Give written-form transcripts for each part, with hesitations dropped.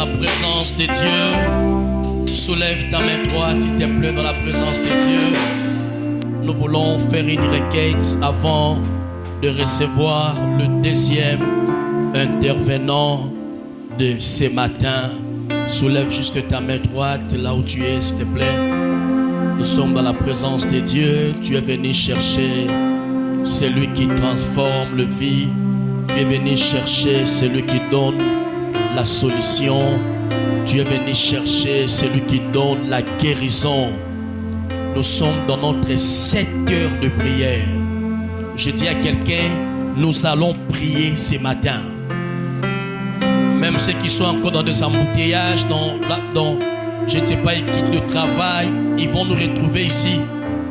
la présence de Dieu. Soulève ta main droite, s'il te plaît, dans la présence de Dieu. Nous voulons faire une requête avant de recevoir le deuxième intervenant de ce matin. Soulève juste ta main droite là où tu es, s'il te plaît. Nous sommes dans la présence de Dieu. Tu es venu chercher celui qui transforme le vie. Tu es venu chercher celui qui donne la solution. Tu es venu chercher celui qui donne la guérison. Nous sommes dans notre 7 heures de prière. Je dis à quelqu'un, nous allons prier ce matin. Même ceux qui sont encore dans des embouteillages, je ne sais pas, ils quittent le travail, ils vont nous retrouver ici.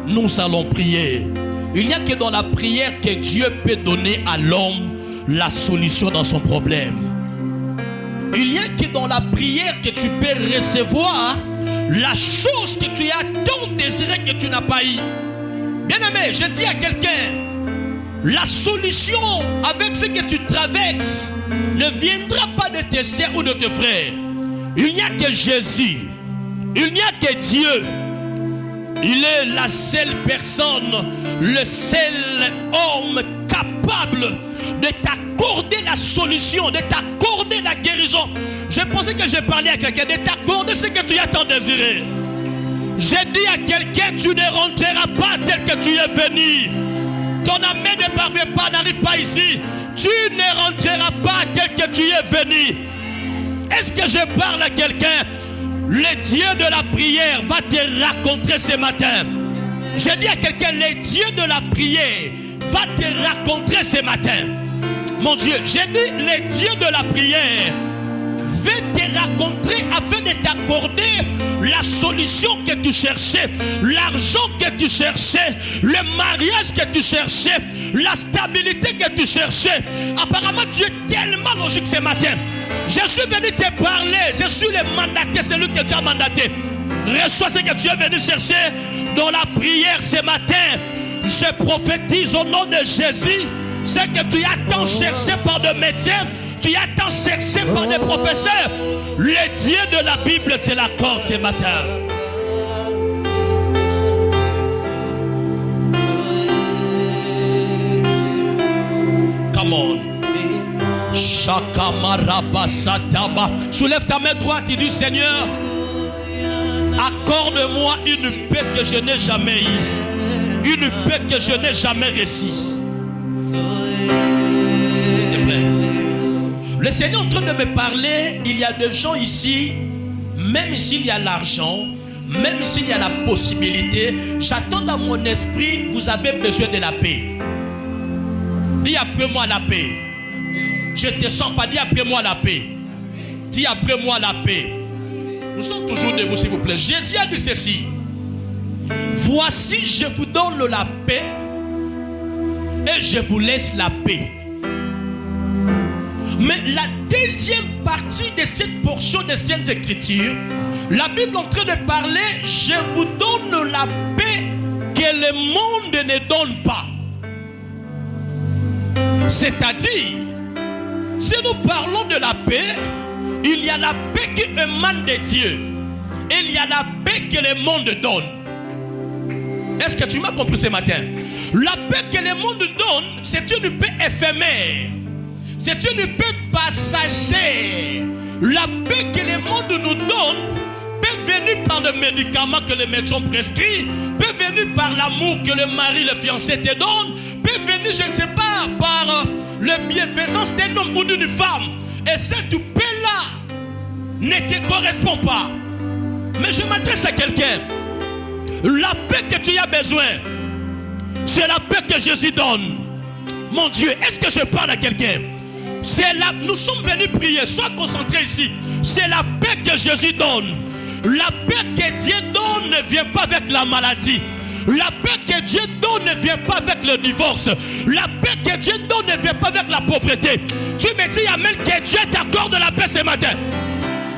Nous allons prier. Il n'y a que dans la prière que Dieu peut donner à l'homme la solution dans son problème. Il n'y a que dans la prière que tu peux recevoir la chose que tu as tant désiré que tu n'as pas eu. Bien-aimé, je dis à quelqu'un, la solution avec ce que tu traverses ne viendra pas de tes sœurs ou de tes frères. Il n'y a que Jésus. Il n'y a que Dieu. Il est la seule personne, le seul homme capable de t'accorder la solution, de t'accorder la guérison. Je pensais que je parlais à quelqu'un, de t'accorder ce que tu as tant désiré. J'ai dit à quelqu'un, tu ne rentreras pas tel que tu es venu. Ton ami ne parvient pas, n'arrive pas ici. Tu ne rentreras pas tel que tu es venu. Est-ce que je parle à quelqu'un? Le Dieu de la prière va te raconter ce matin. Je dis à quelqu'un, le Dieu de la prière va te raconter ce matin. Mon Dieu, j'ai dit, le Dieu de la prière va te raconter afin de t'accorder la solution que tu cherchais, l'argent que tu cherchais, le mariage que tu cherchais, la stabilité que tu cherchais. Apparemment, tu es tellement logique ce matin. Je suis venu te parler, je suis le mandaté, c'est lui que tu as mandaté. Reçois ce que tu es venu chercher dans la prière ce matin. Je prophétise au nom de Jésus, ce que tu as tant cherché par des médecins, tu as tant cherché par des professeurs. Le Dieu de la Bible te l'accorde ce matin. Come on. Soulève ta main droite et dis, Seigneur, accorde-moi une paix que je n'ai jamais eue, une paix que je n'ai jamais reçue. S'il te plaît. Le Seigneur est en train de me parler. Il y a des gens ici, même s'il y a l'argent, même s'il y a la possibilité, j'attends dans mon esprit, vous avez besoin de la paix. Dis après moi la paix. Je ne te sens pas, dis après moi la paix. Dis après moi la paix. Nous sommes toujours debout, s'il vous plaît. Jésus a dit ceci. Voici, je vous donne la paix et je vous laisse la paix. Mais la deuxième partie de cette portion des Saintes Écritures, la Bible est en train de parler, je vous donne la paix que le monde ne donne pas. C'est-à-dire, si nous parlons de la paix, il y a la paix qui émane de Dieu. Et il y a la paix que le monde donne. Est-ce que tu m'as compris ce matin? La paix que le monde donne, c'est une paix éphémère. C'est une paix passagère. La paix que le monde nous donne peut venir par le médicament que les médecins prescrivent, peut venir par l'amour que le mari, le fiancé te donne, peut venir, je ne sais pas, par le bienfaisance d'un homme ou d'une femme. Et cette paix-là ne te correspond pas. Mais je m'adresse à quelqu'un. La paix que tu as besoin, c'est la paix que Jésus donne. Mon Dieu, est-ce que je parle à quelqu'un? Nous sommes venus prier, sois concentré ici. C'est la paix que Jésus donne. La paix que Dieu donne ne vient pas avec la maladie. La paix que Dieu donne ne vient pas avec le divorce. La paix que Dieu donne ne vient pas avec la pauvreté. Tu me dis amen que Dieu t'accorde la paix ce matin.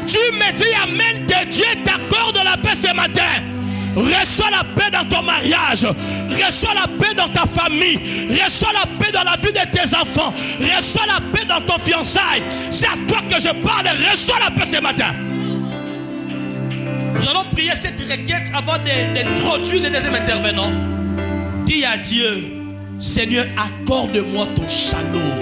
Tu me dis amen que Dieu t'accorde la paix ce matin. Reçois la paix dans ton mariage. Reçois la paix dans ta famille. Reçois la paix dans la vie de tes enfants. Reçois la paix dans ton fiançailles. C'est à toi que je parle. Reçois la paix ce matin. Nous allons prier cette requête avant d'introduire le deuxième intervenant. Dis à Dieu, Seigneur, accorde-moi ton shalom.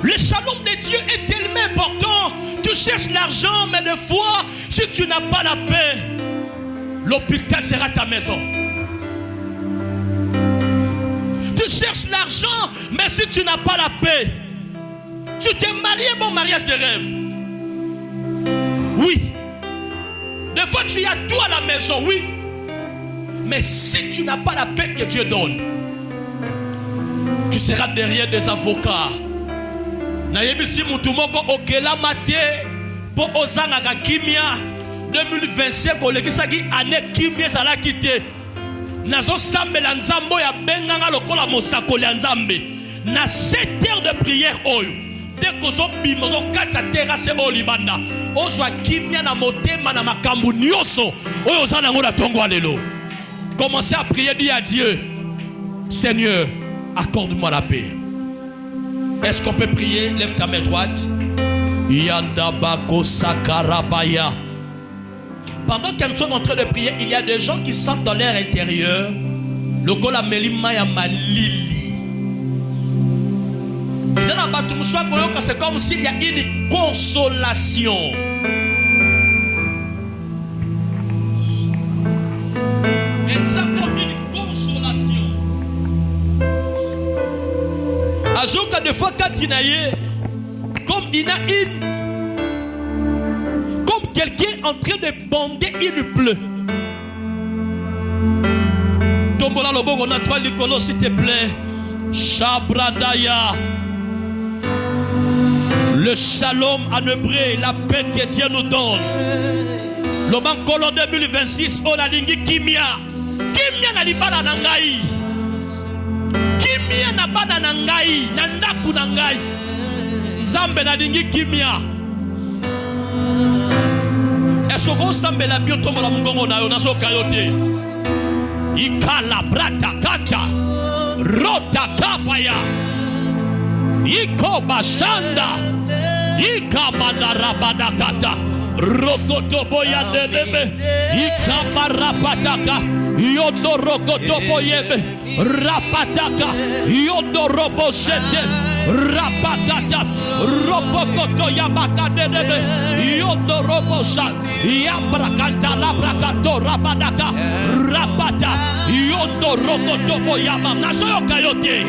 Le shalom de Dieu est tellement important. Tu cherches l'argent, mais des fois, si tu n'as pas la paix, l'hôpital sera ta maison. Tu cherches l'argent, mais si tu n'as pas la paix, tu t'es marié, mon mariage de rêve. Oui. Des fois, tu as tout à la maison, oui. Mais si tu n'as pas la paix que Dieu donne, tu seras derrière des avocats. Nayebisi mutumoko okela mate po ozanga ka kimia 2025 olekisaki ane kimia sala kite nazo sambela nzambo ya benganga lokola mosakoli ya nzambe na 7 heures de prière oyo dès que zo bimozo katsa terrasse o libanda ozwa kimia na motema na makambu nyoso oyo ozana ngona tongo lelo. Commencez à prier, dis à Dieu, Seigneur, accorde-moi la paix. Est-ce qu'on peut prier? Lève ta main droite. Yandabako Sakarabaya. Pendant que nous sommes en train de prier, il y a des gens qui sentent dans l'air intérieur le kola melima ya malili. C'est comme s'il y a une consolation. C'est comme une consolation. Ajoute des fois quand il a comme il a une, comme quelqu'un en train de bander une pleure. Tombola lobo on a trois licolos s'il te plaît. Shabradaya. Le shalom en hébreu, la paix que Dieu nous donne. Le bankolo 2026, on a lingi kimia. Kimia na libana na ngai. Kimia na bana na ngai, na ndaku na ngai. Zambe na lingi kimia. Est-ce qu'on sambe la bio tombo la mungongo na yo na so kayote. Ikala brata kata. Rota kapaya. Iko bashanda. Ika bandarabada kata. Rokotoboya delebe. Ika barapataka. Yodo rokotoboyebe. Rapataka. Yodo robosete. Rapataka. Robokoto yabaka delebe. Yodo robosa. Yabrakanta labrakato rabadaka. Rapata. Yodo rokotoboyama. Nasoyo kayote.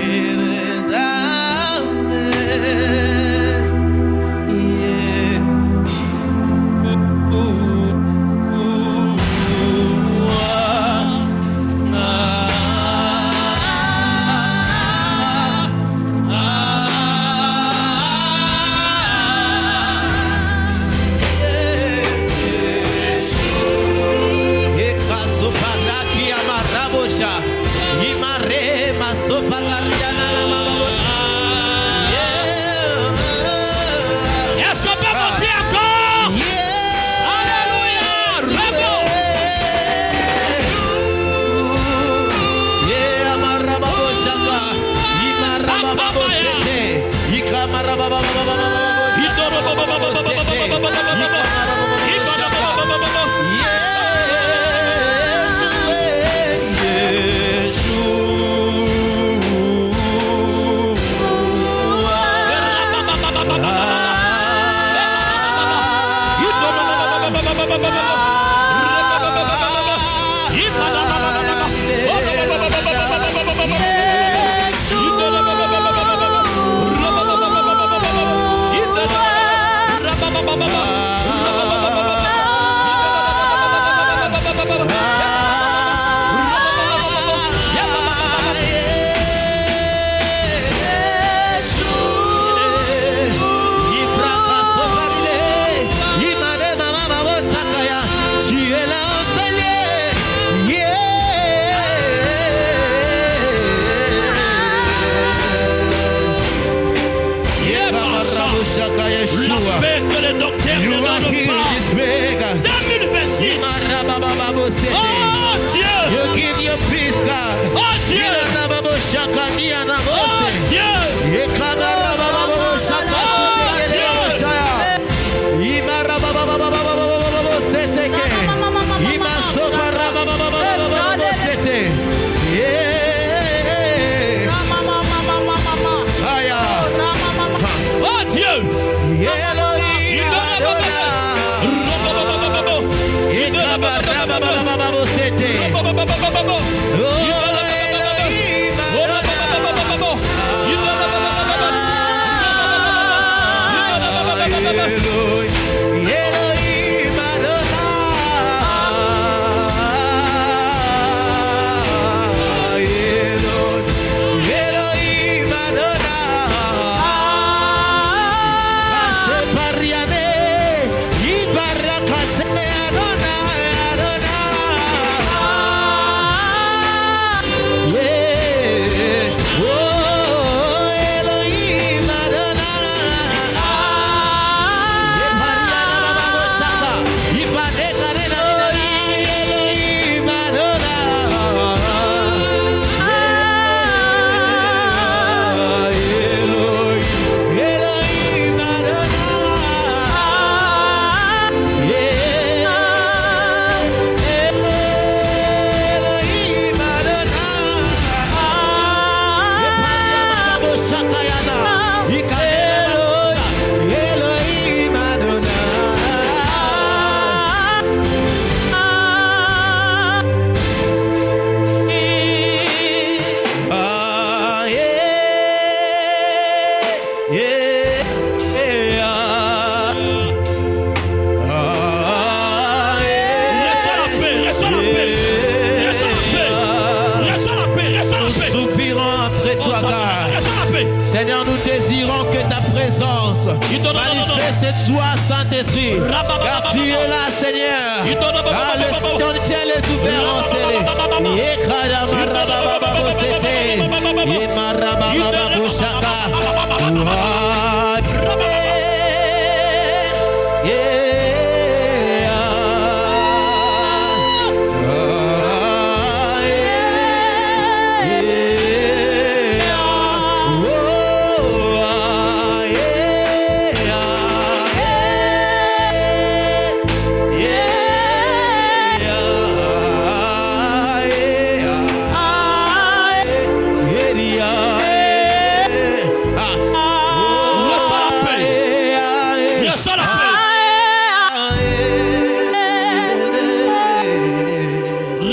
Est-ce qu'on peut monter encore? Alléluia! Bravo! La paix que le docteur ne donne pas. 2026. Dieu. You give your peace, God. Oh Dieu. Oh Dieu. Seigneur, nous désirons que ta présence manifeste toi, Saint-Esprit. Car tu es là, Seigneur. Car le ciel est ouvert en scellé.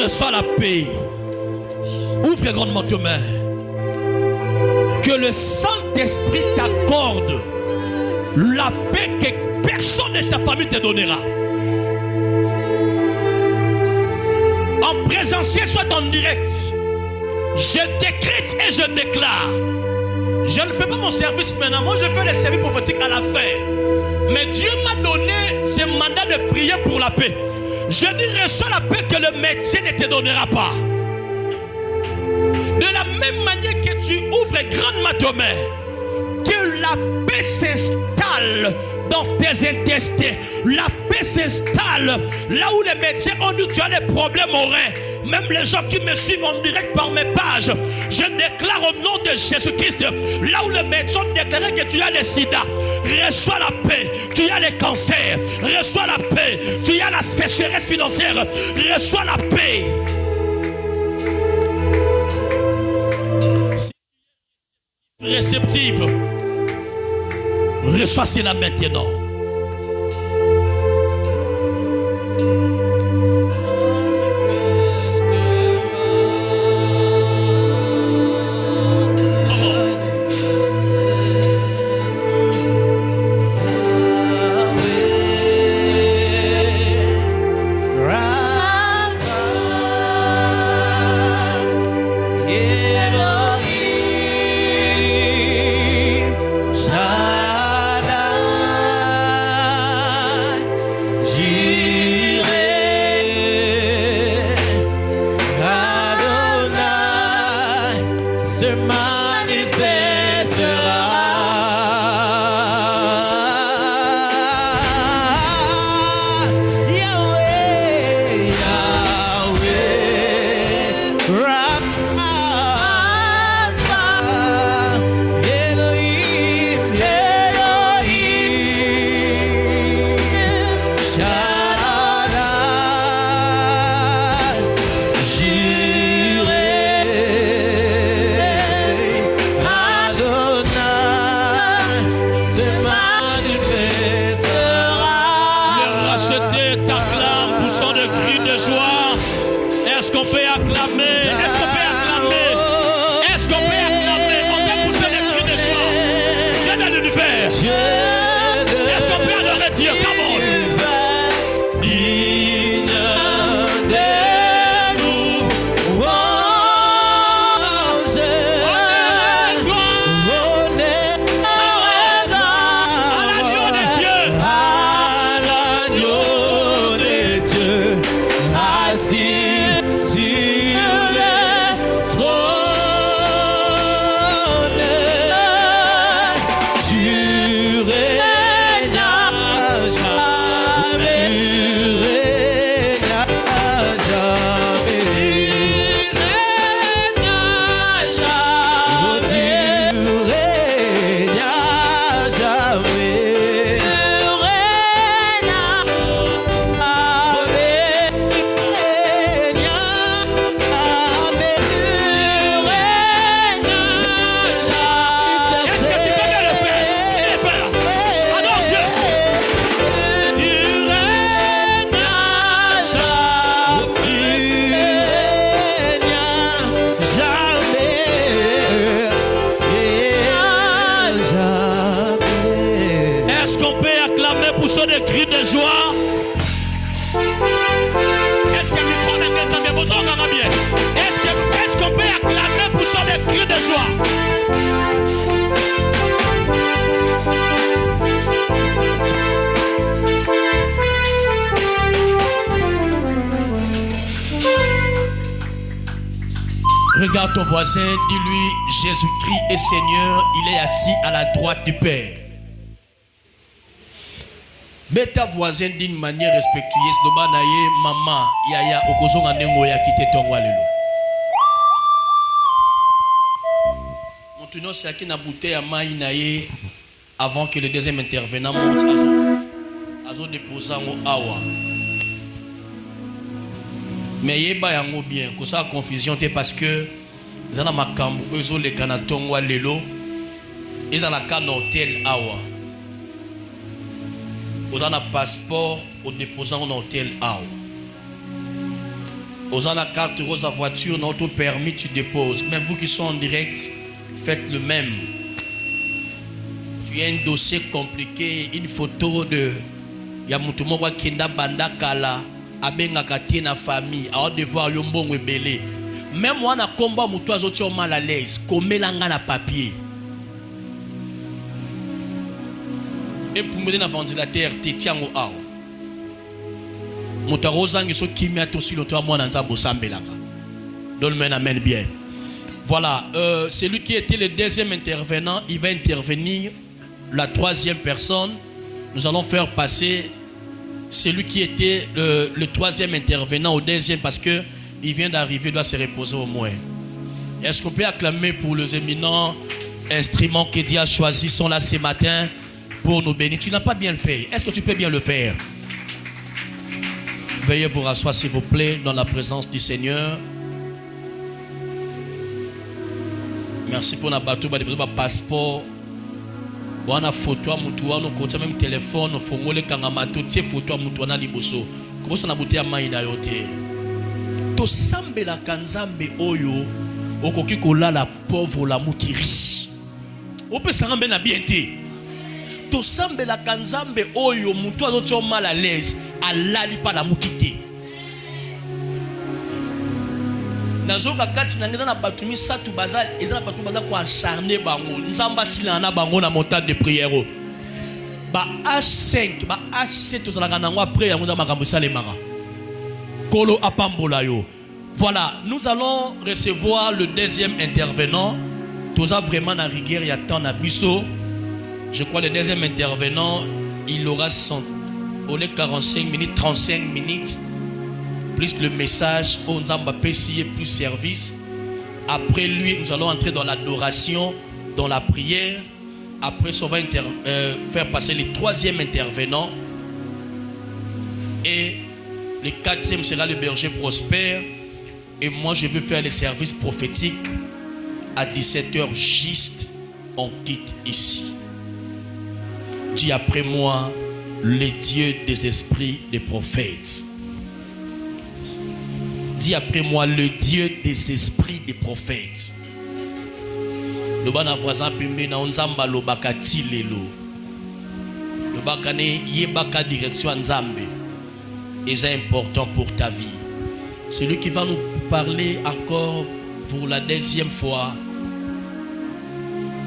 Reçois la paix. Ouvre grandement tes mains. Que le Saint-Esprit t'accorde la paix que personne de ta famille te donnera. En présentiel, soit en direct. Je décrète et je déclare. Je ne fais pas mon service maintenant. Moi, je fais le service prophétique à la fin. Mais Dieu m'a donné ce mandat de prier pour la paix. Je dis, reçois la paix que le médecin ne te donnera pas. De la même manière que tu ouvres grandement tes mains, que la paix s'installe dans tes intestins. La paix s'installe là où les médecins ont dit que tu as des problèmes aux reins. Même les gens qui me suivent en direct par mes pages, je déclare au nom de Jésus-Christ, là où les médecins ont déclaré que tu as le sida, reçois la paix. Tu as le cancer, reçois la paix. Tu as la sécheresse financière, reçois la paix. Réceptive, reçois cela maintenant. Est-ce qu'on peut acclamer? Est-ce qu'on peut acclamer? Est-ce qu'on peut acclamer? On peut pousser des cris de joie. Dieu de l'univers. Est-ce qu'on peut adorer Dieu? Come on. Des cris de joie. Est-ce que le micro n'est pas dans mes besoins bien? Est-ce qu'on peut acclamer pour ça des cris de joie? Regarde ton voisin, dis-lui Jésus-Christ est Seigneur, il est assis à la droite du Père. Mais ta voisine d'une manière respectueuse, maman, yaya, okozonga nengo ya kite tongwa lelo. Montuno c'est qui na bouteille à maï naye avant que le deuxième intervenant monte azo déposant au awa. Mais yeba yango bien, que ça confusion té parce que zana makambu ezo le kana tongwa lelo, ezala kana hôtel awa. Vous avez un passeport au déposant en hôtel A. Vous avez la carte rose à voiture, notre permis, tu déposes. Même vous qui sont en direct, faites le même. Tu as un dossier compliqué, une photo de Yamutumowa Kenda Banda Kala, Abenga Katina famille, à devoir Yombong Belé. Même moi, on a combat Moutois autres mal à l'aise, comme l'anga na papier. Et pour me donner un ventilateur, tu tiens au haut. Moutarosa, ils sont qui mettent aussi le toit, moi, dans un beau sambelaka. Dolmen amène bien. Voilà, celui qui était le deuxième intervenant, il va intervenir la troisième personne. Nous allons faire passer celui qui était le troisième intervenant au deuxième parce que il vient d'arriver, il doit se reposer au moins. Est-ce qu'on peut acclamer pour les éminents instruments que Dieu a choisis sont là ce matin? Pour nous bénir. Tu n'as pas bien le fait. Est-ce que tu peux bien le faire? Veuillez vous rasseoir s'il vous plaît dans la présence du Seigneur. Merci pour la bateau, le passeport. On a photo à Moutoua, on a même téléphone, on a les kangamato, tu photo à Moutoua, on a liboso. Comment ça on a bouté à maïna yote? To sambe la kanzambe oyo, okoki kola la pauvre la mouki riche. On peut s'en ramener à bien té. To sambe la kanzambe oyo mutu azo mal à l'aise alali pa la mukite nazoka kati na ngeza na batumi satu bazal ezala batu baza ko acharner bango nzamba sila na bango na montagne de prière ba H5 ba H7 to zala kanango après yango na makambo salemaka kolo apambola yo. Voilà, nous allons recevoir le deuxième intervenant. Tous a vraiment na rigueur ya temps na biso. Je crois le deuxième intervenant, il aura son au lieu 45 minutes, 35 minutes, plus le message, on va payer plus service. Après lui, nous allons entrer dans l'adoration, dans la prière. Après, ça va faire passer le troisième intervenant. Et le 4e sera le berger prospère. Et moi, je veux faire les services prophétiques. À 17h juste, on quitte ici. Dis après moi, le Dieu des esprits des prophètes. Dis après moi, le Dieu des esprits des prophètes. Le bana voisin pimbe na onzamba lo bakati lelo. Le bakane yebaka direction nzambe. Et c'est important pour ta vie. Celui qui va nous parler encore pour la 2e fois,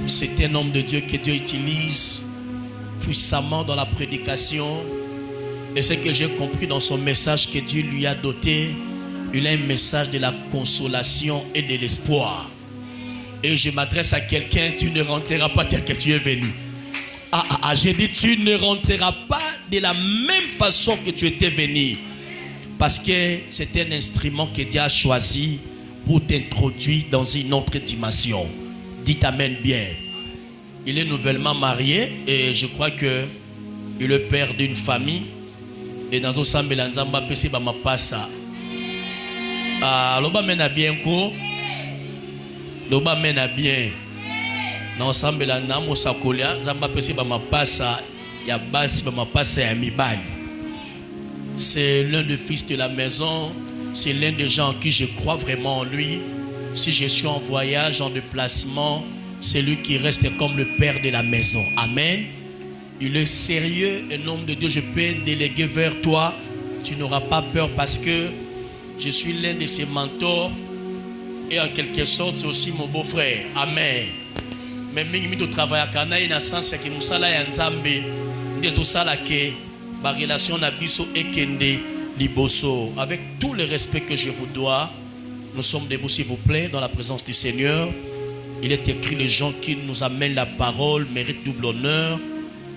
c'est un homme de Dieu que Dieu utilise puissamment dans la prédication. Et ce que j'ai compris dans son message que Dieu lui a doté, il a un message de la consolation et de l'espoir. Et je m'adresse à quelqu'un, tu ne rentreras pas tel que tu es venu. J'ai dit, tu ne rentreras pas de la même façon que tu étais venu. Parce que c'est un instrument que Dieu a choisi pour t'introduire dans une autre dimension. Dites amen bien. Il est nouvellement marié et je crois que il est le père d'une famille. Et dans un sambe lanzamba pesi ba mapasa. Loba mena bien ko. Loba mena bien. Dans sambe lanzamba sakolia nzamba pesi ba mapasa ya basi ba mapasa ya mibali. C'est l'un des fils de la maison. C'est l'un des gens en qui je crois vraiment en lui. Si je suis en voyage, en déplacement, c'est lui qui reste comme le père de la maison. Amen. Il est sérieux, un homme de Dieu. Je peux déléguer vers toi. Tu n'auras pas peur parce que je suis l'un de ses mentors. Et en quelque sorte, c'est aussi mon beau-frère. Amen. Mais je travaille à Canaï, dans le sens que nous sommes en Zambie. Nous sommes la relation Nabiso et Kende Liboso. Avec tout le respect que je vous dois, nous sommes debout, s'il vous plaît, dans la présence du Seigneur. Il est écrit, les gens qui nous amènent la parole méritent double honneur.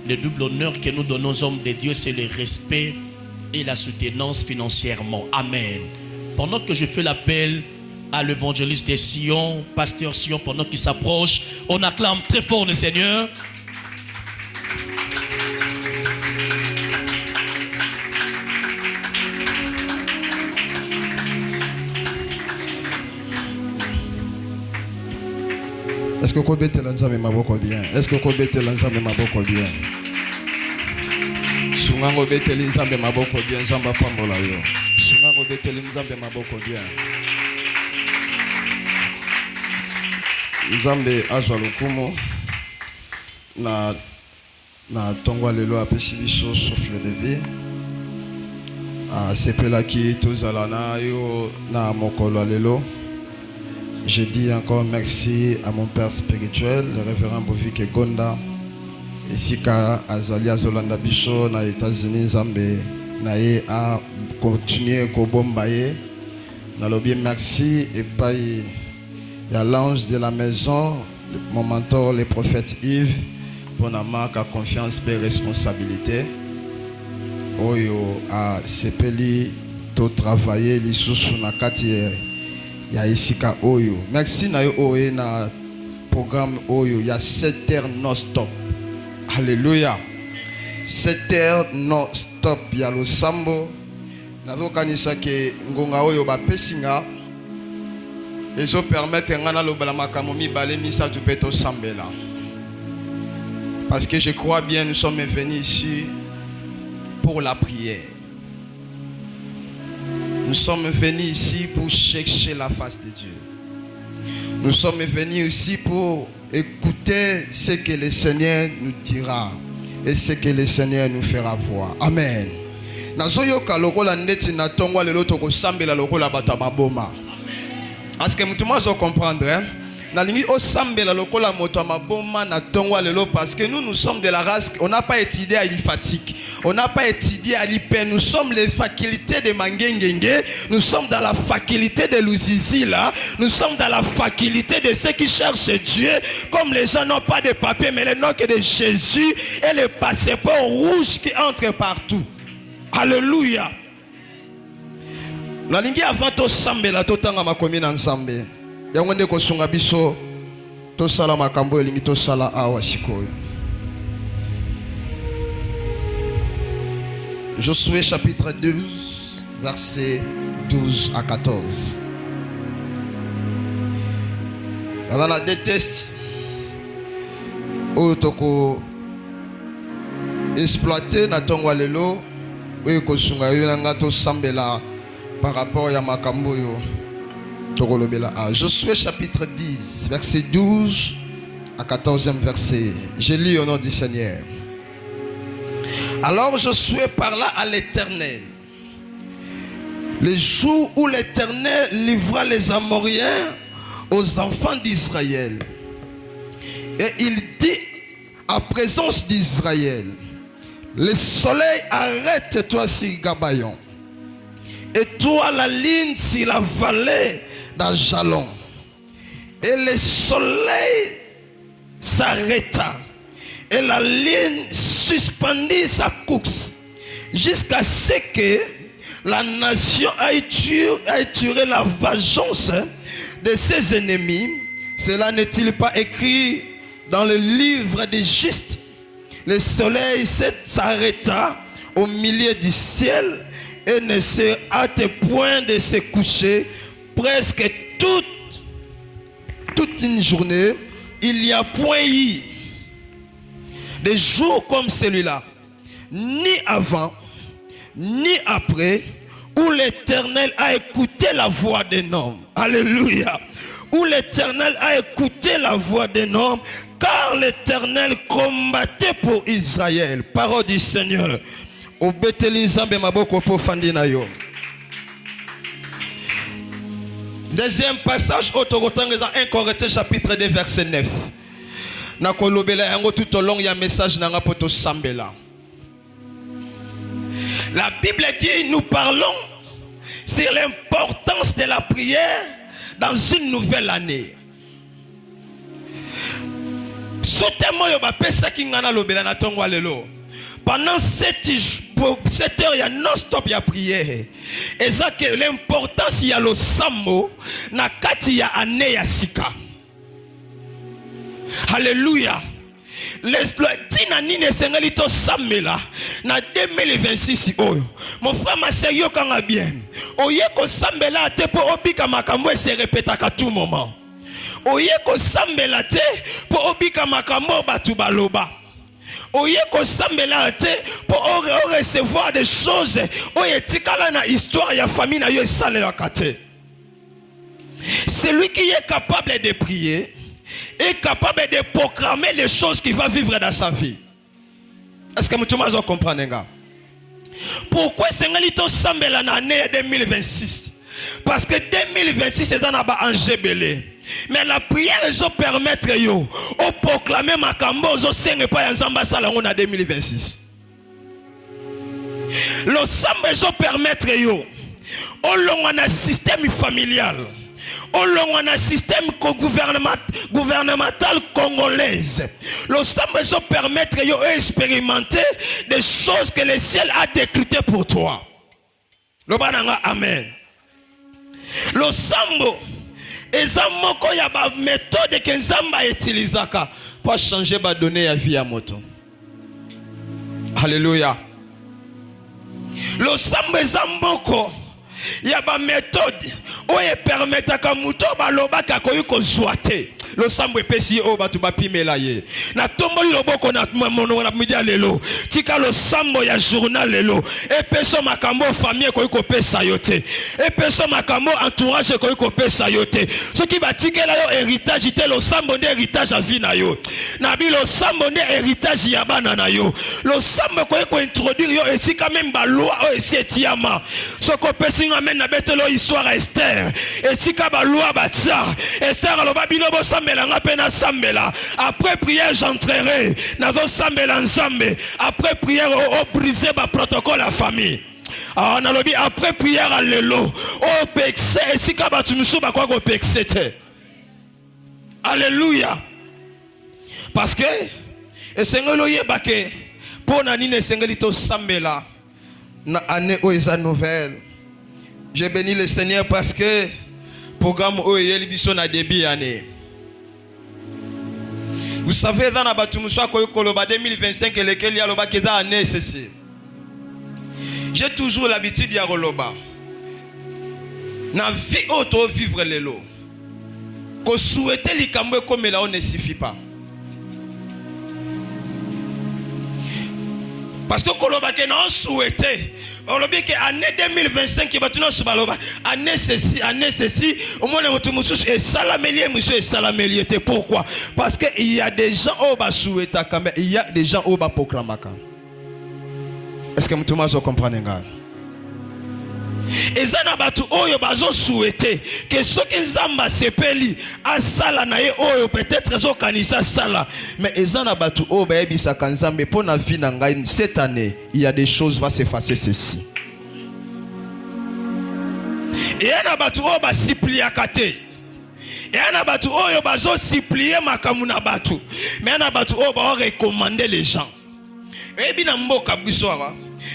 Le double honneur que nous donnons aux hommes de Dieu, c'est le respect et la soutenance financièrement. Amen. Pendant que je fais l'appel à l'évangéliste de Sion, pasteur Sion, pendant qu'il s'approche, on acclame très fort le Seigneur. Est-ce que vous êtes l'ensemble maboko bien? Est-ce que vous êtes l'ensemble maboko bien? Sungango bete l'ensemble maboko bien, zamba pambola yo. Sungango bete l'ensemble maboko bien. Nzambe azwa lokumu na tongwa lelo apesi biso souffle de vie. Sepelaki tozala na yo na mokolo lelo. Je dis encore merci à mon père spirituel, le révérend Bovike Gonda, ici à Azalia Zolanda Bicho, aux États-Unis, Zambé, nae a continué Kobombaye. Nalobi merci et pas il y a l'ange de la maison, mon mentor, le prophète Yves, pour la marque à confiance et responsabilité. Oyo a sepeli to travailler li susu na kati ya isika oyo. Merci na yo oye na programme oyo ya 7 heures non-stop. Alléluia. 7 heures non-stop ya lo sambo. Nazo kanisa ke ngonga oyo ba pesinga. Ezo permettre ngana lo bala makambo mibale misa tu peto sambela. Parce que je crois bien nous sommes venus ici pour la prière. Nous sommes venus ici pour chercher la face de Dieu. Nous sommes venus ici pour écouter ce que le Seigneur nous dira et ce que le Seigneur nous fera voir. Amen. Nazoyoka lokola ndeti na tongwa lelo toko sambela lokola bata maboma. Est-ce que tout le monde va comprendre, hein? Osambela lokola moto maboma na tongwa lelo parce que nous sommes de la race, on n'a pas étudié à l'ifasik, on n'a pas étudié à l'IPEN, nous sommes les facultés de Mangengenge, nous sommes dans la faculté de Luzizi là, nous sommes dans la faculté de ceux qui cherchent Dieu, comme les gens n'ont pas de papier mais le nom de Jésus et le passeport rouge qui entre partout. Alléluia. La ligne avant to sambela to tanga makomi na nzambe. Yangwende ko sunga biso to sala makambo elingi to sala awa sikoyo. Josué chapitre 12, versets 12 à 14. Avant la déteste, Otoko exploité na tongo lelo, ko sunga yo nga to sambela par rapport à makambo yo. Josué chapitre 10, verset 12 à 14e verset. Je lis au nom du Seigneur. Alors Josué parla à l'Éternel. Les jours où l'Éternel livra les Amoriens aux enfants d'Israël. Et il dit en présence d'Israël, le soleil arrête-toi sur Gabayon. Et toi la ligne sur la vallée d'Ajalon. Et le soleil s'arrêta. Et la ligne suspendit sa course. Jusqu'à ce que la nation ait tué la vengeance de ses ennemis. Cela n'est-il pas écrit dans le livre des justes? Le soleil s'arrêta au milieu du ciel et ne se hâte point de se coucher. Presque toute une journée, il n'y a point eu des jours comme celui-là, ni avant, ni après, où l'Éternel a écouté la voix d'un homme. Alléluia. Où l'Éternel a écouté la voix d'un homme, car l'Éternel combattait pour Israël. Parole du Seigneur. Au Bethelizambe maboko po fandina yo. Deuxième passage, au 1 Corinthiens chapitre 2 verset 9. Nakolobela yango tout au long il y a un message nanga poto sambela. La Bible dit nous parlons sur l'importance de la prière dans une nouvelle année. Soutemo yo ba pesa kingana lobela na tongo lelo. Pendant 7 heures, il y a non-stop, il y a prière. Et ça, que l'importance, il y a le sambo, na kati il y a année ya sika. Alléluia. Tina nine sengalito samela na 2026 oyo. Mon frère ma sérieux kanga bien. Oye ko sambela te po obika makambo e se répéta à tout moment. Oye ko sambela te po obika makambo batu baloba. Oye ko sambela te pour recevoir des choses oye tikala na histoire ya famille na yo esalela kate. Celui qui est capable de prier est capable de proclamer les choses qu'il va vivre dans sa vie. Est-ce que vous m'avez compris? Pourquoi Sengalito sambela na année 2026? Parce que 2026 c'est un enjeu belé. Mais la prière va permettre yo de proclamer makambo zo senge pa nzamba sala on a 2026. Le samba va permettre yo au long un système familial, au long un système gouvernemental congolaise. Le samba va permettre yo expérimenter des choses que le ciel a décrétées pour toi. Le bananga amen. Le sambo ezamoko ya ba méthode que nzamba utilisaka pour changer ba donner ya vie à moto. Alléluia. Le sambo ezamoko ya ba méthode oye permetaka muto ba lobaka koyi ko zoate. Le sambo epesi o batu ba pimela ye. Na tomboli loboko na mono na midi lelo. Tika le sambo ya journal lelo. Epeso makambo famille koyi ko pesa yote. Epeso makambo entourage koyi ko pesa yote. Ce qui va tikela yo héritage ite le sambo de héritage a vie na yo. Na bi le sambo de héritage ya bana na yo. Le sambo koyi ko introduire yo esika même ba loi o esi etiama. Ce ko pesi ngamen na betelo histoire à Esther. Esika ba loi ba tsa. Esther aloba bino bo après prière j'entrerai nazo sambela nzambe. Après prière au briser ba protocole la famille. Ah on a lobby après prière à lelo au pexe si kabatu musu ba kwa ko pexete. Alléluia. Parce que esengelo yebake pona nini esengelito sambela na année o eza nouvelle. Je bénis le Seigneur parce que programme o yeli biso na début année. Vous savez, dans la Batumusoa Koloba 2025, lequel y a le Bakeza année ceci. J'ai toujours l'habitude de roloba. Na vie auto vivre lelo. Ko souhaiter likambo comme là on ne suffit pas. Parce que koloba ke na souhaiter, on lobi que année 2025 qui va tout nous baloba, année ceci, au moins mutu mususu et salamélier monsieur et salamélier. Pourquoi? Parce que il y a des gens au bas souhaiter quand même, il y a des gens au bas proclamaka. Est-ce que mutu mazo comprendre nga? Et ça n'a pas tout oyo bazo souhaiter que ceux qui nzamba sepeli a sala na ye oyo peut-être zo kanisa sala, mais ça n'a pas tout oyo ba ebisa kanzambe pour na vie na ngai cette année il y a des choses va s'effacer ceci. Et na ba tout oyo ba supplier kate. Et na ba tout oyo bazo supplier makamu na batu, mais na ba tout oyo ba recommander les gens. Et bina mboka bisora.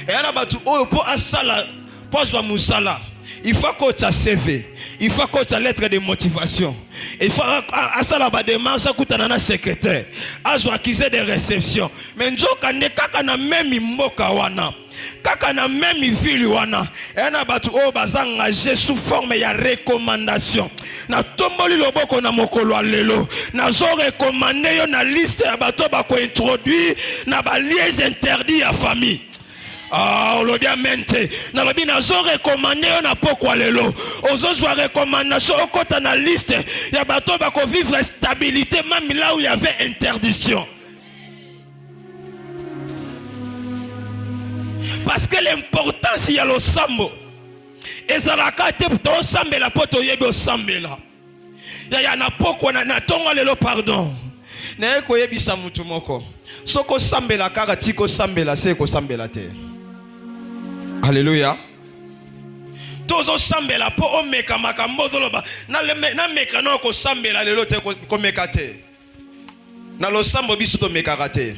Et na ba tout oyo pour asala Pose Moussala. Il faut que tu aies CV. Il faut que tu aies lettre de motivation. Il faut que tu aies des démarches à secrétaire. Tu acquis des réceptions. Mais nous avons même mboka wana. Kaka na même ville wana. Et na batu o bazangage sous forme ya recommandation. Na tomboli loboko na mokolo lelo. Na zo recommander yo na liste ya bato ba ko introduire na ba liens interdits à famille. Ah, on l'a dit mente. Na lobi na zo recommander na pokwa lelo. Ozo zo recommandation au côté na liste. Ya bato ba ko vivre stabilité même là où il y avait interdiction. Parce que l'importance il y a le sambo. Et ça la carte pour sambe la poto yebi sambe là. Ya na pokwa na tongo lelo pardon. Na ko yebi samutu moko. Soko sambe la kara tiko sambe la se ko sambe la te. Alléluia. Tozo sambela po o meka makambo zoloba na meka no ko sambela lelo te ko meka te. Na lo sambo biso to meka kate.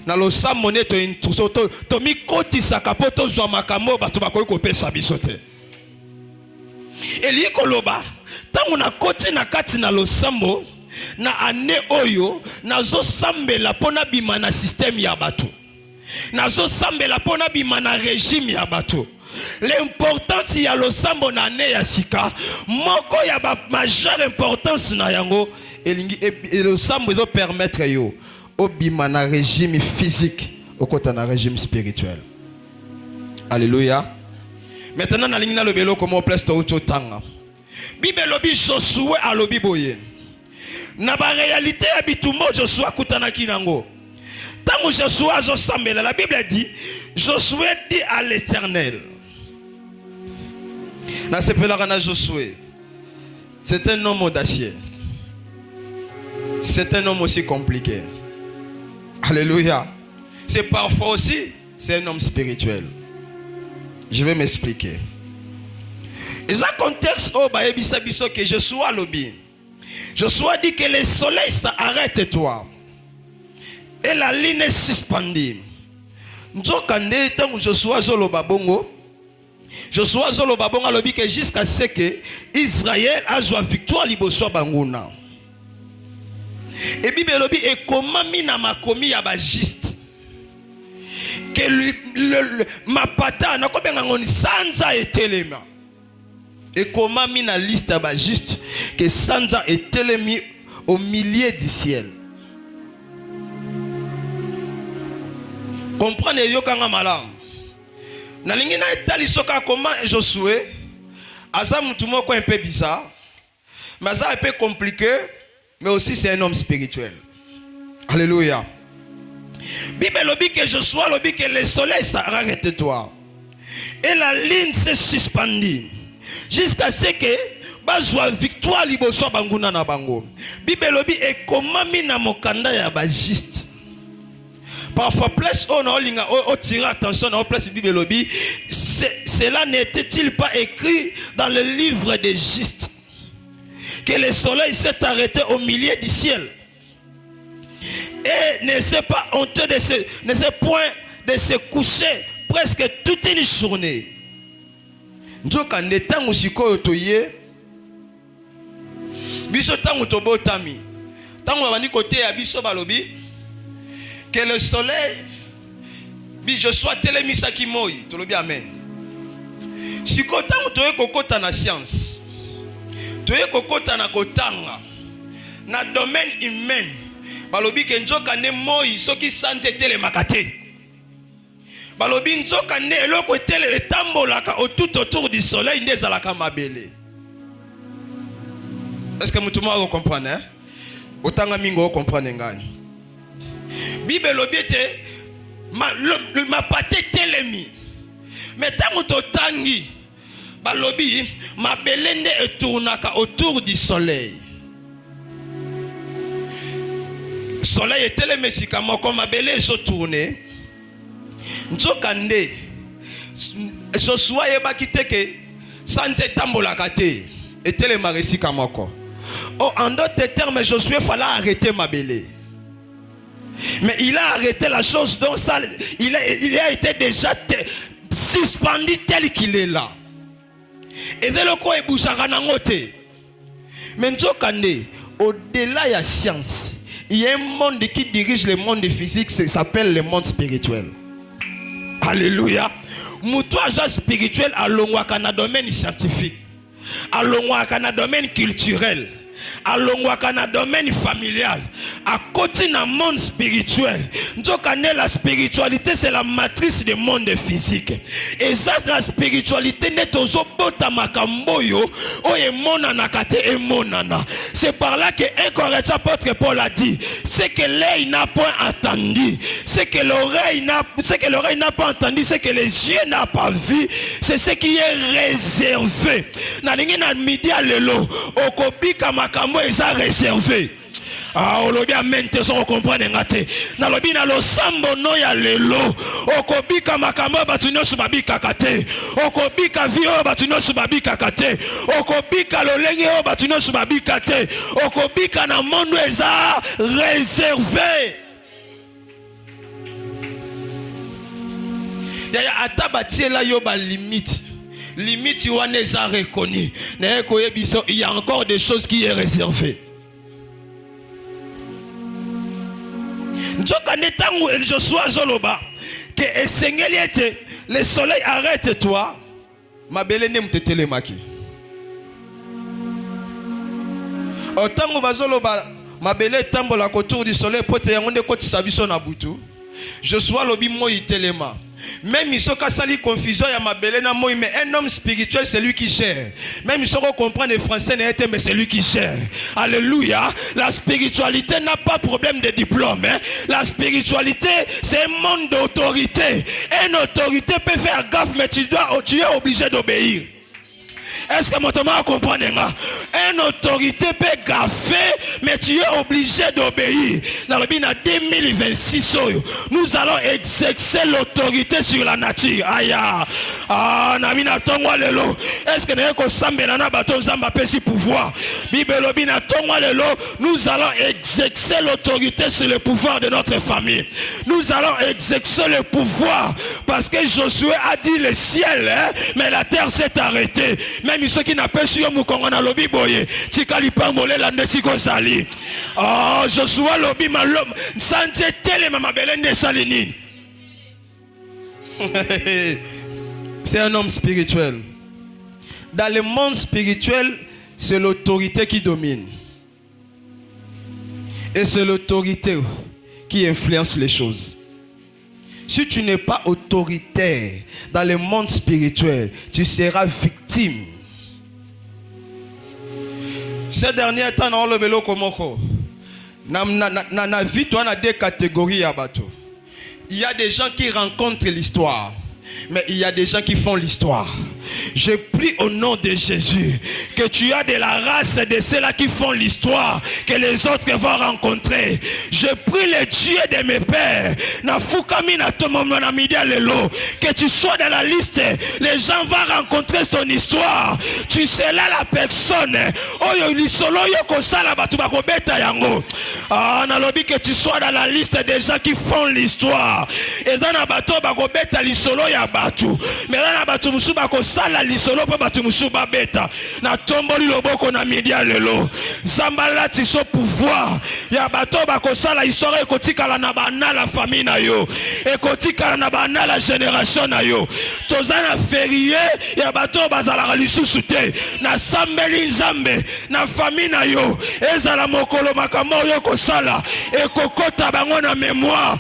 Na lo sambo ne to mi koti sakapoto zo makambo bato ba ko pesa biso te. Eli koloba tangu na koti na kati na lo sambo na ane oyo na zo sambela pona bima na système ya bato. Nazo sambela pona bimana régime ya bato. L'importance ya lo sambo na ne ya sika moko ya ba majeure importance na yango elingi et lo sambo zo permettre yo o bimana régime physique au côté na régime spirituel. Alléluia. Maintenant na lingina lo belo comme place to tanga. Bible lobi Josué a lobi boye. Na ba réalité ya bitumbo Josué kutana kinango. Tant Josué a Josué, la Bible dit, Josué dit à l'Éternel. Là, c'est Josué. C'est un homme audacieux. C'est un homme aussi compliqué. Alléluia. C'est parfois aussi, c'est un homme spirituel. Je vais m'expliquer. Et dans le contexte où que Josué a lobby. Josué dit que le soleil s'arrête toi. Et la ligne est suspendue. Nzokande tangu Josué zoloba bongo. Josué zoloba bongo lobi que jusqu'à ce que Israël a joie victoire liboso banguna. Et Bible lobi et comment mina makomi ya ba juste. Que ma pata na ko benga ngoni sanza etelema. Et comment mina liste ya ba juste que sanza etelemi au milieu du ciel. Comprenez yo kanga malam. Na lingina etali soka comment Josué aza mutu moko un peu bizarre. Mais ça un peu compliqué, mais aussi c'est un homme spirituel. Alléluia. Bible lobi que Josué lobi que le soleil s'arrête toi. Et la ligne s'est suspendue jusqu'à ce que bazwa victoire liboso banguna na bango. Bible lobi et comment mina mokanda ya ba juste. Parfois, plus on tire attention à place Bible lobby, cela n'était-il pas écrit dans le livre des justes que le soleil s'est arrêté au milieu du ciel et ne s'est pas honteux ne s'est point de se coucher presque toute une journée. Nzoka netango sikoyo toye biso tango tobotami tango bani côté ya biso balobi que le soleil Bi Joshua telemisaki moi, tolobi amen. Si kotango toye kokota na science, toye kokota na kotanga, na domaine humain, balobi ke nzoka ne moi soki sanze telemaka te. Balobi nzoka ne eloko tele etambolaka tout autour du soleil nde ezalaka mabele. Est-ce que mutumo ako comprendre hein? Otanga mingo o comprendre ngani. Bible lobi te ma pate telemi. Mais tango totangi balobi mabele nde etournaka autour du soleil. Soleil etelemi sika moko mabele ezo tourner. Nzoka nde Joshua yebaki te ke sanze etambolaka te etelemaka esika moko. Oh, en d'autres termes, Josué fallait arrêter Mabélé. Mais il a arrêté la chose dont ça, il a été déjà suspendu tel qu'il est là. Et dès le coup, il bouge à Ranangote. Mais au-delà de la science, il y a un monde qui dirige le monde physique, ça s'appelle le monde spirituel. Alléluia. Moutouage spirituel à l'ongwaka na domaine scientifique, à l'ongwaka na domaine culturel, à l'ongwaka na domaine familial, à côté na monde spirituel. Donc la spiritualité c'est la matrice du monde physique. Et ça la spiritualité n'est ozo bota makamboyo o emona nakate emonana. C'est par là que un Corinthiens apôtre Paul a dit, c'est que l'œil n'a point entendu, c'est que l'oreille n'a pas entendu, c'est que les yeux n'ont pas vu, c'est ce qui est réservé. Na lingi na midi à lelo okobika makambo eza réservé. Ah, olobi amen te so comprendre ngate. Na lobi na lo sambo no ya lelo. Okobika makambo batu nyoso babika kate. Okobika vio batu nyoso babika kate. Okobika lolenge o batu nyoso babika te. Okobika na mondo eza réservé. Ya atabati la yo ba limite. Limite wana eza reconnu. Na koyebiso il y a encore des choses qui est réservées. Njoka netangu Joshua zoloba que esengeli ete le soleil arrête-toi mabele ne mtetele maki. Otangu bazoloba mabele tambola autour du soleil pote yango nde kotisa biso na butu. Joshua lobi moi telema. Même si on sali confusion ya mabele na moi, mais un homme spirituel c'est lui qui gère. Même si on comprend les français mais c'est lui qui gère. Alléluia. La spiritualité n'a pas problème de diplôme hein? La spiritualité c'est un monde d'autorité. Une autorité peut faire gaffe mais tu es obligé d'obéir. Est-ce que mon Thomas comprend? Une autorité peut gaffer, mais tu es obligé d'obéir. Dans le bien 2026, nous allons exercer l'autorité sur la nature. Aïe, namina tongwa lelo. Est-ce que nous avons sambe nana baton zamba pesi pouvoir? Bible lobina tongwa lelo. Nous allons exercer l'autorité sur le pouvoir de notre famille. Nous allons exercer le pouvoir parce que Josué a dit le ciel, hein, mais la terre s'est arrêtée. Même ceux qui n'appellent sur Moukongo na lobi boye, tikali pambole la nesiko sali. Oh, Joshua lobi malom, sanje tele mama belende salinine. C'est un homme spirituel. Dans le monde spirituel, c'est l'autorité qui domine. Et c'est l'autorité qui influence les choses. Si tu n'es pas autoritaire dans le monde spirituel, tu seras victime. Ces derniers temps, on a le komoko. Na vie, on a deux catégories à bateau. Il y a des gens qui rencontrent l'histoire, mais il y a des gens qui font l'histoire. Je prie au nom de Jésus que tu as de la race de ceux-là qui font l'histoire, que les autres vont rencontrer. Je prie le Dieu de mes pères, que tu sois dans la liste. Les gens vont rencontrer ton histoire. Tu seras la personne. Que tu sois dans la liste des gens qui font l'histoire. Mais sala lisolo pa batu musuba beta na tomboli loboko na media lelo zambala tiso pouvoir ya bato bako sala histoire ekotikala na bana la famille na yo ekotikala na bana la génération na yo tozana férié ya bato bazala lisusu te na sambeli nzambe na famille na yo ezala mokolo makambo yo ko sala ekokota bango na mémoire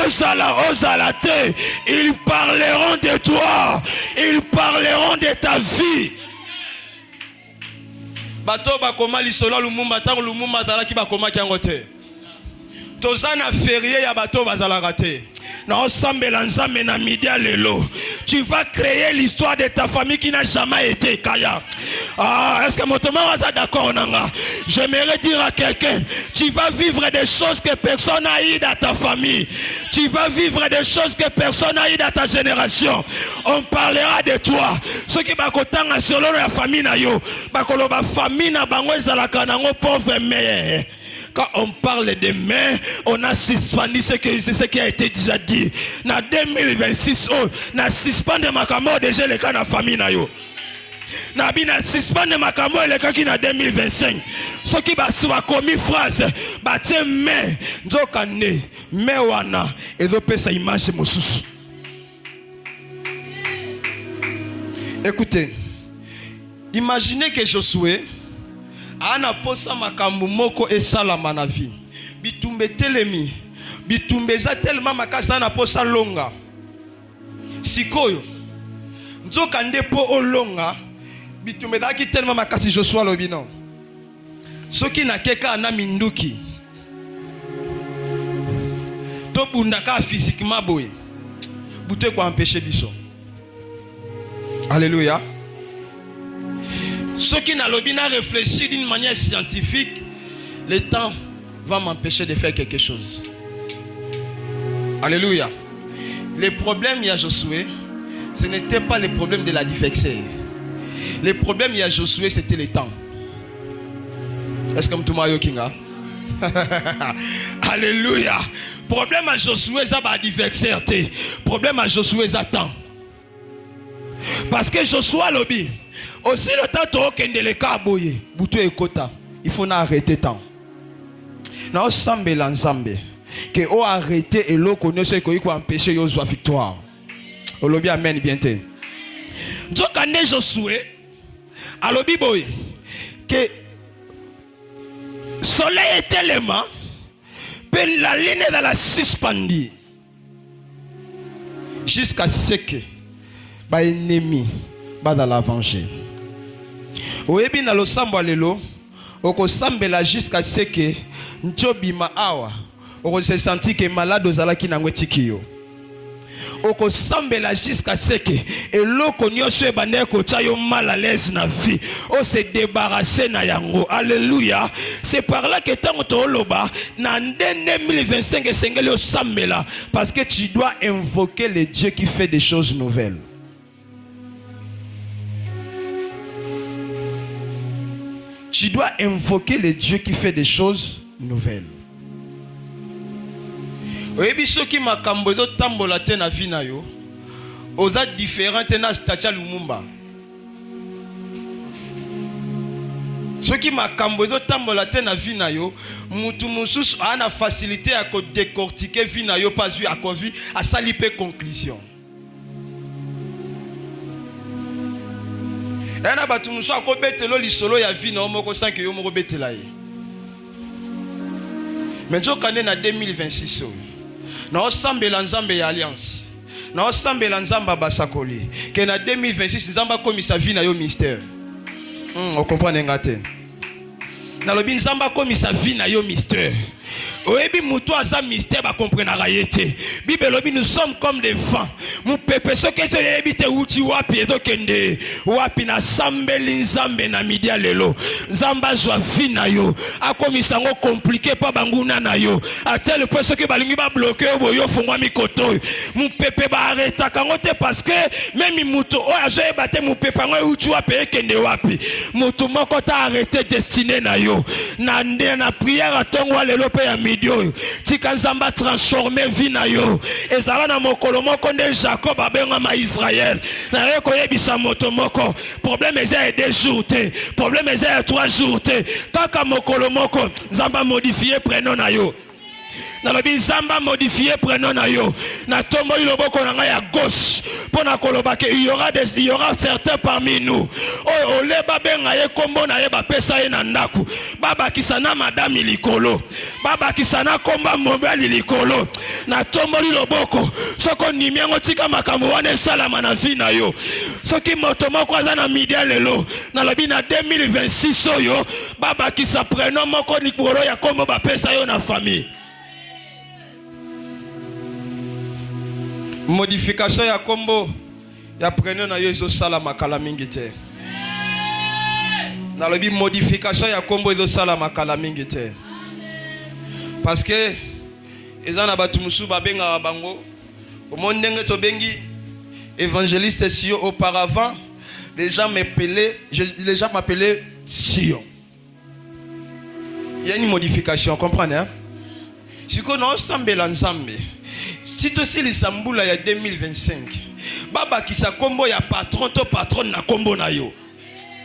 ozala te ils parleront de toi ils parleront de ta vie bato bakoma lisolo lumumba tango lumumba zalaki bakoma kiango te tozana férié ya bato bazalaka te na osambela nzambe na media lelo tu vas créer l'histoire de ta famille qui n'a jamais été kaya. Est-ce que mon tomo est d'accord nanga? J'aimerais dire à quelqu'un, tu vas vivre des choses que personne n'a eu dans ta famille. Tu vas vivre des choses que personne n'a eu dans ta génération. On parlera de toi. Ceux qui bakotanga sur la famille na yo, bakoloba famille na bango ezalaka nango pauvre mais quand on parle de main, on a suspendu ce qui a été déjà dit. Na 2026, na suspendre makambo déjà le cas na famille na yo. Na bina suspendre makambo le cas qui na 2025. Ce qui va commis phrase, batie main, nzokane, main wana, ezope sa image mosusu. Écoutez, imaginez que Josué ana posa makambo moko esalama na vie bitumbe telemi bitumbe za tellement makasa na posa longa sikoyo nzoka ndepo olonga bitumbe daki tellement makasi Joshua lobino soki na keka na minduki to bundaka physiquement boye bute ko empêcher biso. Alléluia. Ceux qui n'ont pas réfléchi d'une manière scientifique, le temps va m'empêcher de faire quelque chose. Alléluia. Le problème, il y a Josué, ce n'était pas le problème de l'adversaire. Le problème, il y a Josué, c'était le temps. Est-ce que tout le monde Alléluia. Problème à Josué, c'est pas l'adversaire. Problème à Josué, c'est le temps. Parce que Joshua lobby aussi le temps que le cas aboye butu ekota il faut arrêter temps na osambe la nzambe que o arrêter et lo connaître que il faut empêcher yo joie victoire o lobby amen bien te nzoka ne Josué a lobby boy que soleil est tellement pe la ligne de la suspendue jusqu'à ce que ba ennemi ba dans la venger. Oyebi na lo sambo lelo oko sambela jusqu'à ce que ntobima awa oko se senti que malade ozalaki na ngwetiki yo. Oko sambela jusqu'à ce que eloko nyonso ebande ko tsayo mal à l'aise na vie o se débarrasser na yango. Alléluia. C'est par là que tant to loba na 2025 esengeli o sambela parce que tu dois invoquer le Dieu qui fait des choses nouvelles. Tu dois invoquer le Dieu qui fait des choses nouvelles. Oyebi soki makambo zo tambola te na vie na yo oza différent na statia Lumumba. Soki makambo zo tambola te na vie na yo mutu mususu ana facilité à décortiquer vie na yo pas vu à conduire à saliper conclusion. Ena batu musu akobetelo lisolo ya vie na omoko sanke yo moko betela ye. Menzo kane na 2026 na osambela nzambe ya alliance. Na osambela nzamba basakoli. Que na 2026 nzamba komisa vie na yo mystère. On comprend ngate. Na lobi nzamba komisa vie na yo mystère. Oyebi mutu aza mystère ba comprendre yete. Bible lobi nous sommes comme des vents. Mu pepe soke se yebi te uti wapi ezokende. Wapi na sambeli nzambe na media lelo. Nzamba zwa vie na yo. Akomisa ngo compliqué pa banguna na yo. A tel point soke balingi ba bloquer boyo fungwa mikoto. Mu pepe ba arrêta kango te parce que même mutu o azo ebate mu pepe ngo uti wapi ekende wapi. Mutu moko ta arrêter destiné na yo. Na prière atongo lelo pe ya midio tika nzamba transformer vie na yo ezala na mokolo moko nde Jacob abenga ma Israël na yeko yebisa moto moko problème eza ya 2 jours te problème eza ya 3 jours te kaka mokolo moko nzamba modifier prénom na yo na lobi nzamba modifier prénom na yo na tombo loboko na ngai ya gauche pona koloba ke il y aura certains parmi nous oyo oleba benga ye kombo na ye bapesa ye na ndaku babakisa na madame likolo babakisa na komba mobali likolo na tombo loboko soko nimiango tika makambo wana salama na vie na yo soki moto moko aza na media lelo na lobi na 2026 oyo babakisa prénom moko likolo ya kombo bapesa yo na famille. Modification ya kombo ya prénom na yo ezo sala makala mingi te. Na lobi modification ya kombo ezo sala makala mingi te. Parce que ezana batu musu babenga bango au monde ndenge to bengi évangéliste Sion auparavant les gens m'appelaient Sion. Il y a une modification, comprenez hein? Si qu'on a sambela nzambe si tu si lisambula ya 2025 baba kisa kombo ya patron to patron na kombo na yo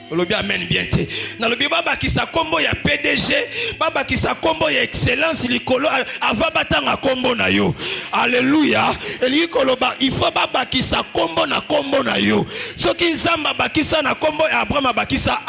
olobi amen bien te na lobi baba kisa kombo ya PDG baba kisa kombo ya excellence likolo ava batanga kombo na yo alléluia elikoloba il faut baba kisa kombo na yo soki nzamba bakisa na kombo ya Abraham bakisa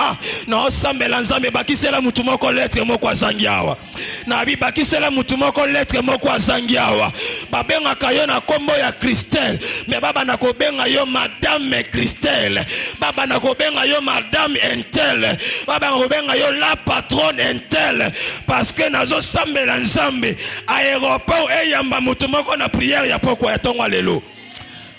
na osambela nzambe bakisela mutu moko lettre moko azangi awa na bi bakisela mutu moko lettre moko azangi awa babenga kayo na kombo ya Christelle mais baba na kobenga yo madame Christelle baba na kobenga yo madame Intel baba ngobenga yo la patronne Intel parce que nazo sambela nzambe aéroport eyamba mutu moko na prière ya poko ya tongo lelo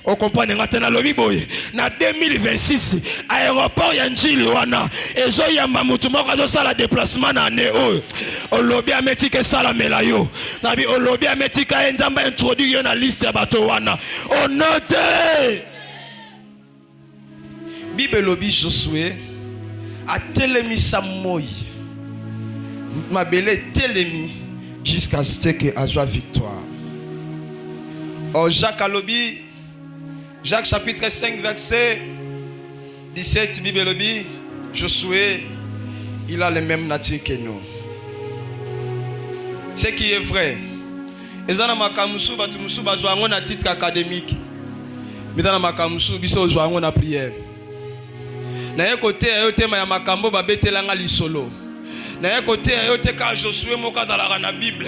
o comprendre ngatena lobi boye na 2026 aéroport ya njili wana ezo yamba mutu moko azo sala déplacement na ne oyo olobi ametike sala melayo na bi olobi ametika nzamba introduire yo na liste ya bato wana o note Bible lobi Josué a telemi Samoï mabele telemi jusqu'à ce que azwa victoire. Oh Jacques alobi Jacques chapitre 5 verset 17 Bible lobi Josué il a les mêmes natures que nous. Ce qui est vrai. Ezana makamusu batu musu bazwa ngo na titre académique. Midana makamusu biso zwa ngo na prière. Na ye côté ayote ma makambo babetelanga lisolo na ye côté ayote ka Josué moka dans la Bible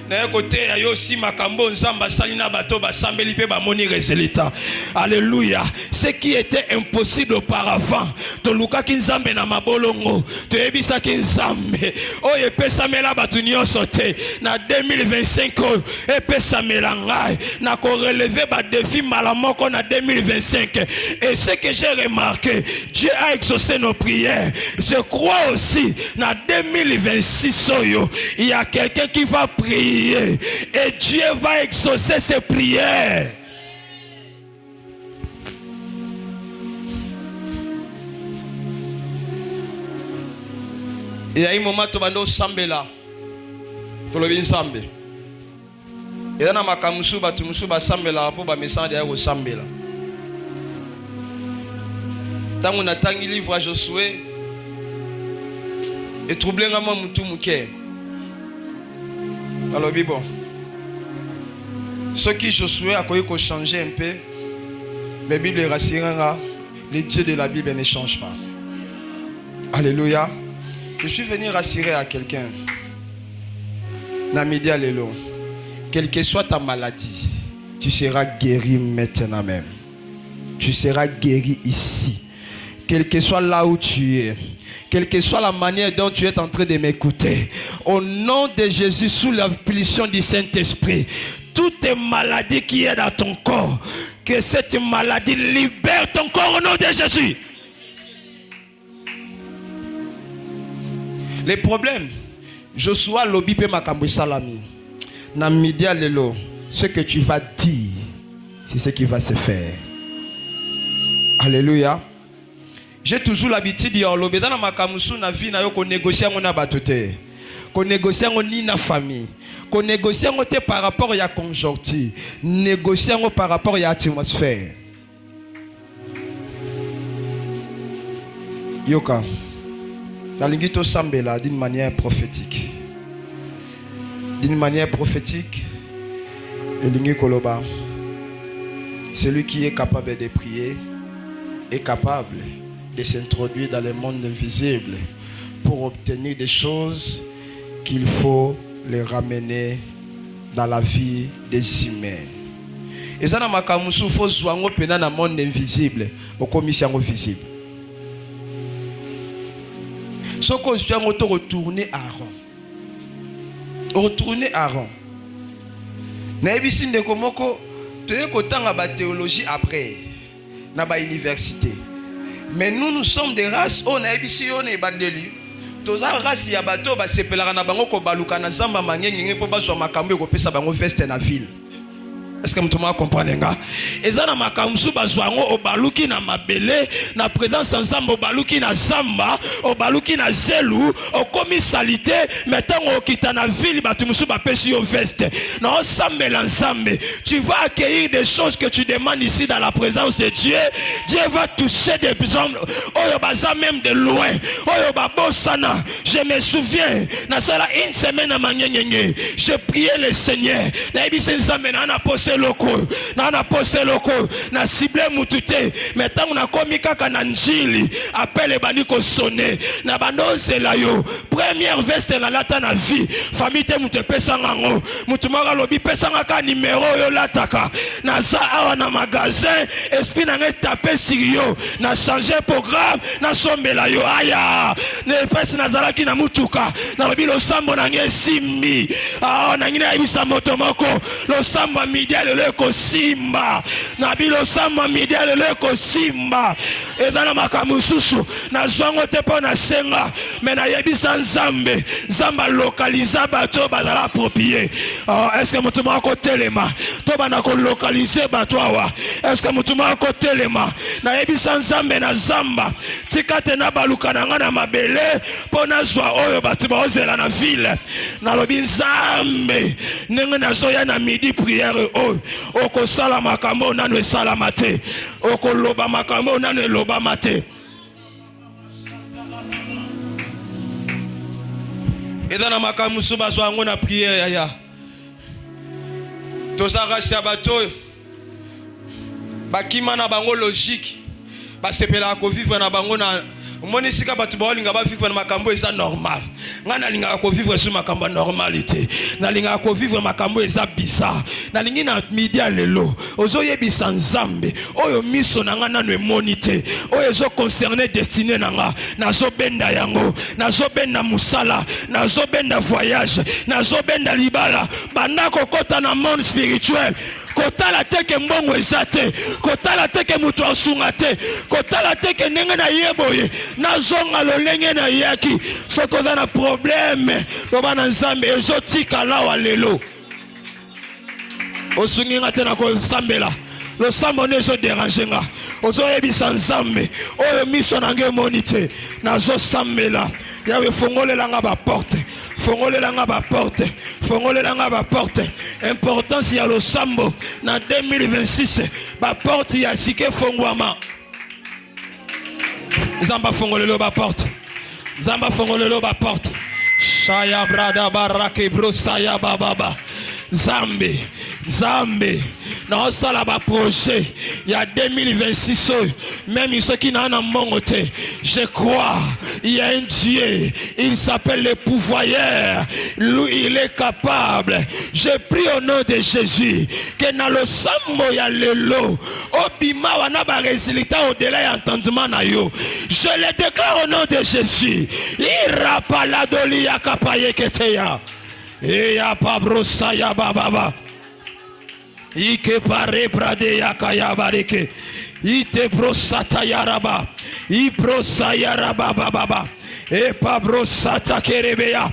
na ye côté ayo si makambo nzamba salina bato basambeli pe ba moni résultat alléluia ce qui était impossible auparavant to luka ki nzambe na mabolongo to ebisa ki nzambe o epesamela batu nyonso te na 2025 o epesamela ngai na ko relever ba défi malamoko na 2025 et ce que j'ai remarqué Dieu a exaucé nos prières. Je crois aussi dans 2026 il y a quelqu'un qui va prier et Dieu va exaucer ses prières. Il y a un moment où on sambela to lobi nsambe et na makamusu batu musu ba sambela po ba message ya ko sambela. Tant on attend le livre à Josué et troublé ngama mutu muke. Alors bon. Ce qui Josué a quoi changer un peu. La Bible rassurera, les dieux de la Bible ne changent pas. Alléluia. Je suis venu rassurer à quelqu'un. Namidi alléluia. Quelle que soit ta maladie, tu seras guéri maintenant même. Tu seras guéri ici. Quel que soit là où tu es, quelle que soit la manière dont tu es en train de m'écouter, au nom de Jésus, sous la pulsion du Saint-Esprit, toute maladie qui est dans ton corps, que cette maladie libère ton corps au nom de Jésus. Les problèmes, Joshua lobi pe makambo salami. Na media lelo, ce que tu vas dire, c'est ce qui va se faire. Alléluia. J'ai toujours l'habitude de dire dans ma kamusu na vie na yo ko négocier ngona batote. qu'on négocie ni na famille, qu'on négocie par rapport à la conjoncture, négocier par rapport à l'atmosphère. Yoka, Nalingito Sambela d'une manière prophétique. D'une manière prophétique, Elingi Koloba, celui qui est capable de prier est capable de s'introduire dans le monde invisible pour obtenir des choses qu'il faut les ramener dans la vie des humains. Et ça, dans il faut soigner dans le monde invisible, au commission visible. Ce qu'on se fait, retourner à rond. Retourner à rond. Naibisi ndekomoko, tu es content à la théologie après, dans l'université. Mais nous sommes des races, on a ici, on est bandeli. Tous les races, il y a bateau, c'est pelara na bango ko baluka na zamba mangenge po bazo makambo ko pesa bango veste na ville. Est-ce que vous comprenez? Et ça, na makamsu bazwango obaluki na mabele, na présence ensemble obaluki na zamba, obaluki na zelu, okomi salité, mettons au kita na ville, batumusu ba pesi yo veste. Na ensemble l'ensemble, tu vas accueillir des choses que tu demandes ici dans la présence de Dieu. Dieu va toucher des hommes, oyo baza même de loin, oyo babosana. Je me souviens, na sala une semaine à mangengenge, je priais le Seigneur. Na ebise nzambe na posé loko na posé loko na ciblé mutute mais tant na komi kaka na njili appelle bani ko sonner na banose la yo première veste na lata na vie famille te mutu pesa ngango mutu maka lobi pesa ngaka numéro yo lataka na za awa na magasin esprit na ngai taper sur yo na changer programme na sombela yo aya ne pesa na zalaki na mutuka na lobi lo sambo na ngai simbi na ngina ibisa moto moko lo sambo midi leko simba na bilo sama midia leko simba ezana makamususu na zwango te po na senga mais na yebisa nzambe nzamba localiser bato bazala approprié. Est-ce que mutu mako telema to bana ko localiser bato awa? Est-ce que mutu mako telema na yebisa nzambe na zamba tikate na baluka na ngana mabele po na zwa oyo bato bazela na ville na lobi nzambe ndenge na zoya na midi prière oko sala makambo nanu esala mate oko loba makambo nanu eloba mate. Edana makambo suba zwango na prière ya tozara shabato bakima na bango logique basepela ko vivre na bango na moni sika batu baolinga ba vivre na makambo eza normal ngana linga ko vivre sur makambo normalité na linga ko vivre makambo eza bizarre na lingi na media lelo ozoye bisanzambe oyo miso na ngana no monite oyo zo concerner destiné nanga nazo benda yango nazo benda musala nazo benda voyage nazo benda libala banda kokota na monde spirituel kotala teke mbongo ezate kotala teke mutu asunga te kotala teke ndenge na yeboye nazonga lolenge na yaki sokoza na problème loba na nzambe ezotika lawa lelo osungi ngate na ko sambela lo sambo nezo déranger nga ozo yebisa nzambe oyo miso nange monite nazo sambela yawe fongolela nga ba porte fongolela nga ba porte fongolela nga ba porte importance ya lo sambo na 2026 ba porte ya sike fongwama zamba fongolelo ba porte zamba fongolelo ba porte shaya brada barake bro saya bababa Zambe, Zambe, dans ça ba projet, il y a 2026, même ceux qui n'en ont monté, je crois, il y a un Dieu, il s'appelle le pouvoyeur, lui il est capable. Je prie au nom de Jésus, que dans le sambo il y a le lot, au bima wana ba résultat au-delà d'entendement na yo. Je le déclare au nom de Jésus. Ira paladoli ya kapaye keteya. Et ya pabrosa ya bababa. Ike pare brade ya kaya bareke. Ite brosata ya raba. I brosa ya raba bababa. E pabrosata kerebeya.